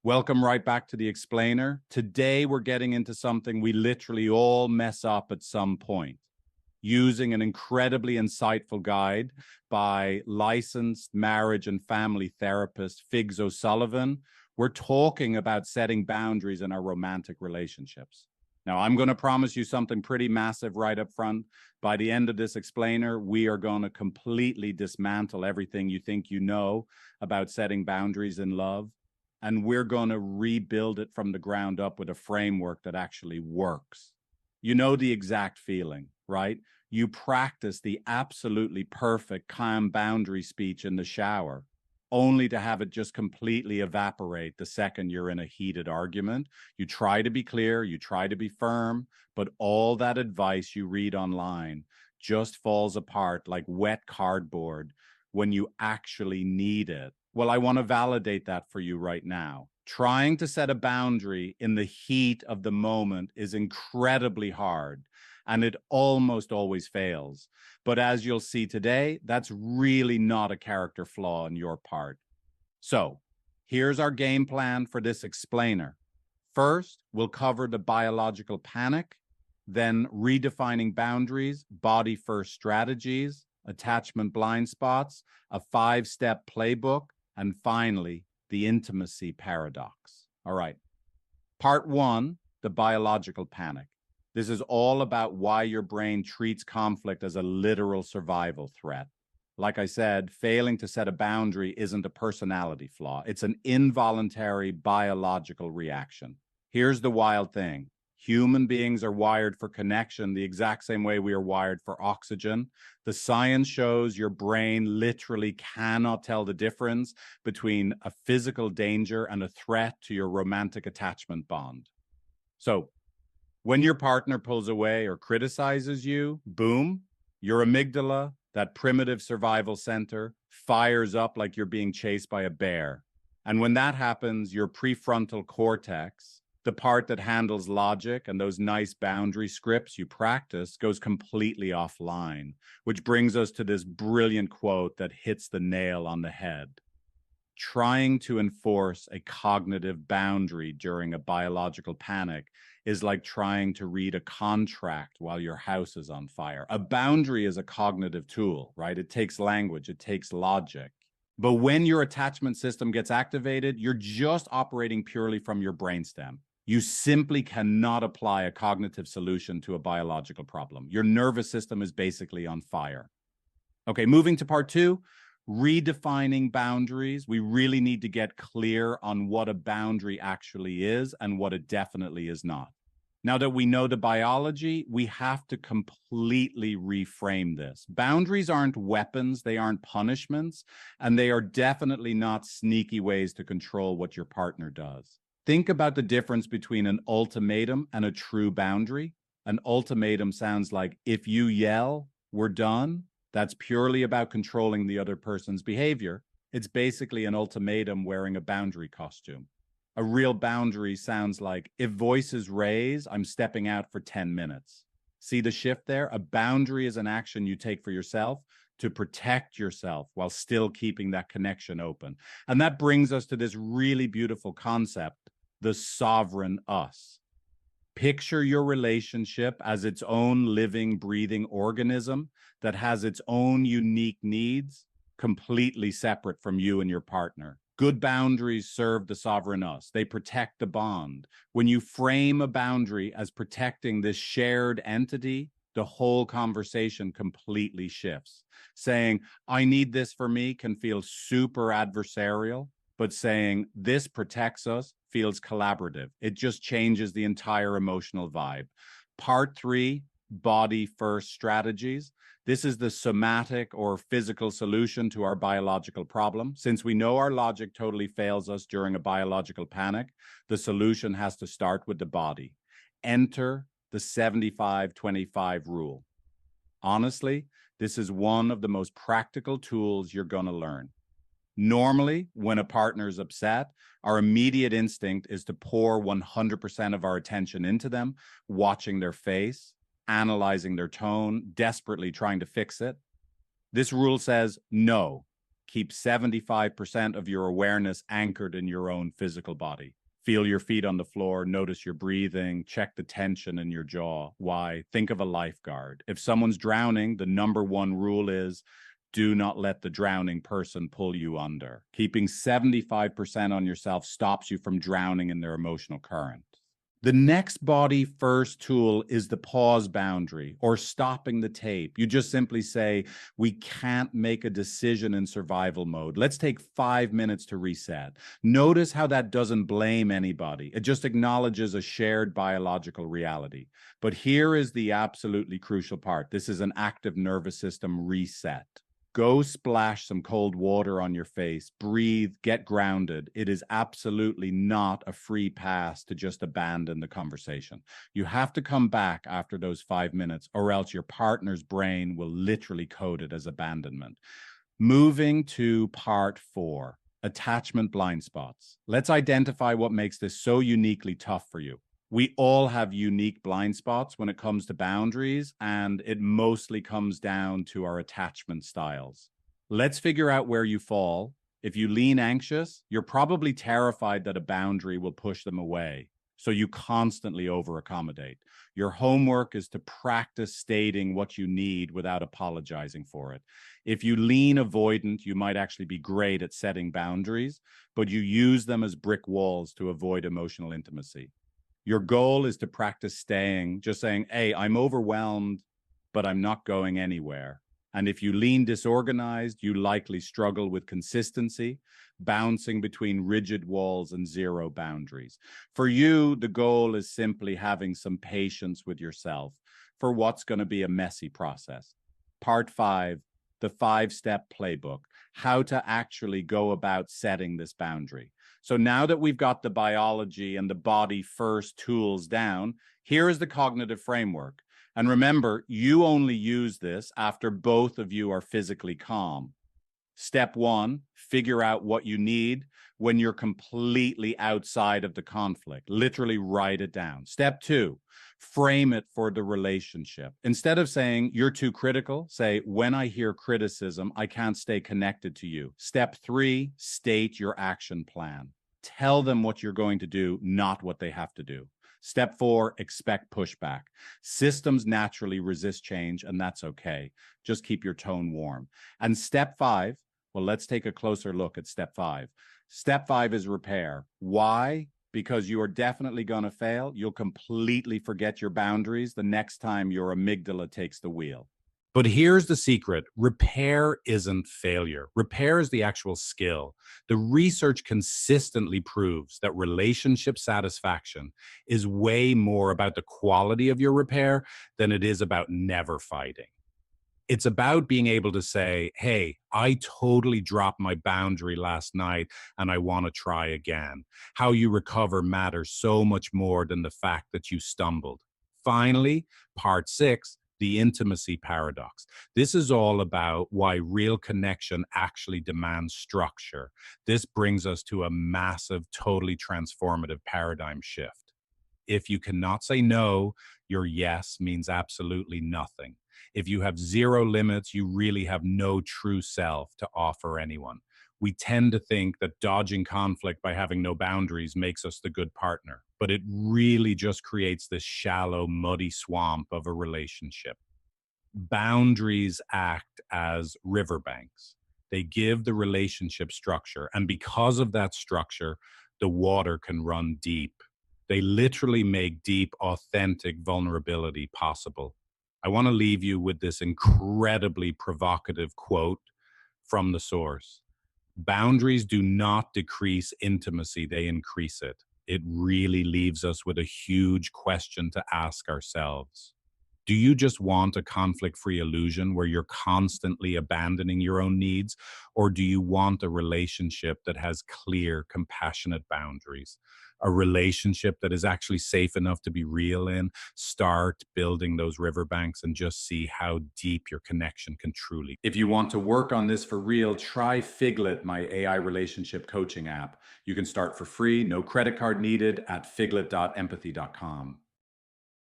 Welcome right back to The Explainer. Today, we're getting into something we literally all mess up at some point. Using an incredibly insightful guide by licensed marriage and family therapist Figs O'Sullivan, we're talking about setting boundaries in our romantic relationships. Now, I'm going to promise you something pretty massive right up front. By the end of this explainer, we are going to completely dismantle everything you think you know about setting boundaries in love. And we're going to rebuild it from the ground up with a framework that actually works. You know the exact feeling, right? You practice the absolutely perfect, calm boundary speech in the shower, only to have it just completely evaporate the second you're in a heated argument. You try to be clear, you try to be firm, but all that advice you read online just falls apart like wet cardboard when you actually need it. Well, I want to validate that for you right now. Trying to set a boundary in the heat of the moment is incredibly hard, and it almost always fails. But as you'll see today, that's really not a character flaw on your part. So here's our game plan for this explainer. First, we'll cover the biological panic, then redefining boundaries, body first strategies, attachment blind spots, a 5-step playbook, and finally, the intimacy paradox. All right. Part 1, the biological panic. This is all about why your brain treats conflict as a literal survival threat. Like I said, failing to set a boundary isn't a personality flaw. It's an involuntary biological reaction. Here's the wild thing. Human beings are wired for connection the exact same way we are wired for oxygen. The science shows your brain literally cannot tell the difference between a physical danger and a threat to your romantic attachment bond. So, when your partner pulls away or criticizes you, boom, your amygdala, that primitive survival center, fires up like you're being chased by a bear. And when that happens, your prefrontal cortex, the part that handles logic and those nice boundary scripts you practice, goes completely offline, which brings us to this brilliant quote that hits the nail on the head. Trying to enforce a cognitive boundary during a biological panic is like trying to read a contract while your house is on fire. A boundary is a cognitive tool, right? It takes language, it takes logic. But when your attachment system gets activated, you're just operating purely from your brainstem. You simply cannot apply a cognitive solution to a biological problem. Your nervous system is basically on fire. Okay, moving to part 2, redefining boundaries. We really need to get clear on what a boundary actually is and what it definitely is not. Now that we know the biology, we have to completely reframe this. Boundaries aren't weapons, they aren't punishments, and they are definitely not sneaky ways to control what your partner does. Think about the difference between an ultimatum and a true boundary. An ultimatum sounds like, if you yell, we're done. That's purely about controlling the other person's behavior. It's basically an ultimatum wearing a boundary costume. A real boundary sounds like, if voices raise, I'm stepping out for 10 minutes. See the shift there? A boundary is an action you take for yourself to protect yourself while still keeping that connection open. And that brings us to this really beautiful concept, the sovereign us. Picture your relationship as its own living, breathing organism that has its own unique needs, completely separate from you and your partner. Good boundaries serve the sovereign us. They protect the bond. When you frame a boundary as protecting this shared entity, the whole conversation completely shifts. Saying, I need this for me can feel super adversarial, but saying this protects us feels collaborative. It just changes the entire emotional vibe. Part 3, body first strategies. This is the somatic or physical solution to our biological problem. Since we know our logic totally fails us during a biological panic, the solution has to start with the body. Enter the 75-25 rule. Honestly, this is one of the most practical tools you're going to learn. Normally, when a partner is upset, our immediate instinct is to pour 100% of our attention into them, watching their face, analyzing their tone, desperately trying to fix it. This rule says, no, keep 75% of your awareness anchored in your own physical body. Feel your feet on the floor, notice your breathing, check the tension in your jaw. Why? Think of a lifeguard. If someone's drowning, the number one rule is do not let the drowning person pull you under. Keeping 75% on yourself stops you from drowning in their emotional current. The next body first tool is the pause boundary or stopping the tape. You just simply say, we can't make a decision in survival mode. Let's take 5 minutes to reset. Notice how that doesn't blame anybody. It just acknowledges a shared biological reality. But here is the absolutely crucial part. This is an active nervous system reset. Go splash some cold water on your face, breathe, get grounded. It is absolutely not a free pass to just abandon the conversation. You have to come back after those 5 minutes, or else your partner's brain will literally code it as abandonment. Moving to part 4, attachment blind spots. Let's identify what makes this so uniquely tough for you. We all have unique blind spots when it comes to boundaries, and it mostly comes down to our attachment styles. Let's figure out where you fall. If you lean anxious, you're probably terrified that a boundary will push them away, so you constantly over-accommodate. Your homework is to practice stating what you need without apologizing for it. If you lean avoidant, you might actually be great at setting boundaries, but you use them as brick walls to avoid emotional intimacy. Your goal is to practice staying, just saying, hey, I'm overwhelmed, but I'm not going anywhere. And if you lean disorganized, you likely struggle with consistency, bouncing between rigid walls and zero boundaries. For you, the goal is simply having some patience with yourself for what's going to be a messy process. Part 5, the 5-step playbook, how to actually go about setting this boundary. So now that we've got the biology and the body first tools down, here is the cognitive framework. And remember, you only use this after both of you are physically calm. Step 1, figure out what you need when you're completely outside of the conflict. Literally write it down. Step 2, frame it for the relationship. Instead of saying, you're too critical, say, when I hear criticism, I can't stay connected to you. Step 3, state your action plan. Tell them what you're going to do, not what they have to do. Step 4, expect pushback. Systems naturally resist change, and that's okay. Just keep your tone warm. And step 5, well, let's take a closer look at step 5. Step 5 is repair. Why? Because you are definitely going to fail. You'll completely forget your boundaries the next time your amygdala takes the wheel. But here's the secret. Repair isn't failure. Repair is the actual skill. The research consistently proves that relationship satisfaction is way more about the quality of your repair than it is about never fighting. It's about being able to say, hey, I totally dropped my boundary last night and I want to try again. How you recover matters so much more than the fact that you stumbled. Finally, part 6, the intimacy paradox. This is all about why real connection actually demands structure. This brings us to a massive, totally transformative paradigm shift. If you cannot say no, your yes means absolutely nothing. If you have zero limits, you really have no true self to offer anyone. We tend to think that dodging conflict by having no boundaries makes us the good partner, but it really just creates this shallow, muddy swamp of a relationship. Boundaries act as riverbanks. They give the relationship structure, and because of that structure, the water can run deep. They literally make deep, authentic vulnerability possible. I want to leave you with this incredibly provocative quote from the source. Boundaries do not decrease intimacy, they increase it. It really leaves us with a huge question to ask ourselves. Do you just want a conflict-free illusion where you're constantly abandoning your own needs? Or do you want a relationship that has clear, compassionate boundaries? A relationship that is actually safe enough to be real in? Start building those riverbanks and just see how deep your connection can truly be. If you want to work on this for real, try Figlet, my AI relationship coaching app. You can start for free, no credit card needed, at figlet.empathy.com.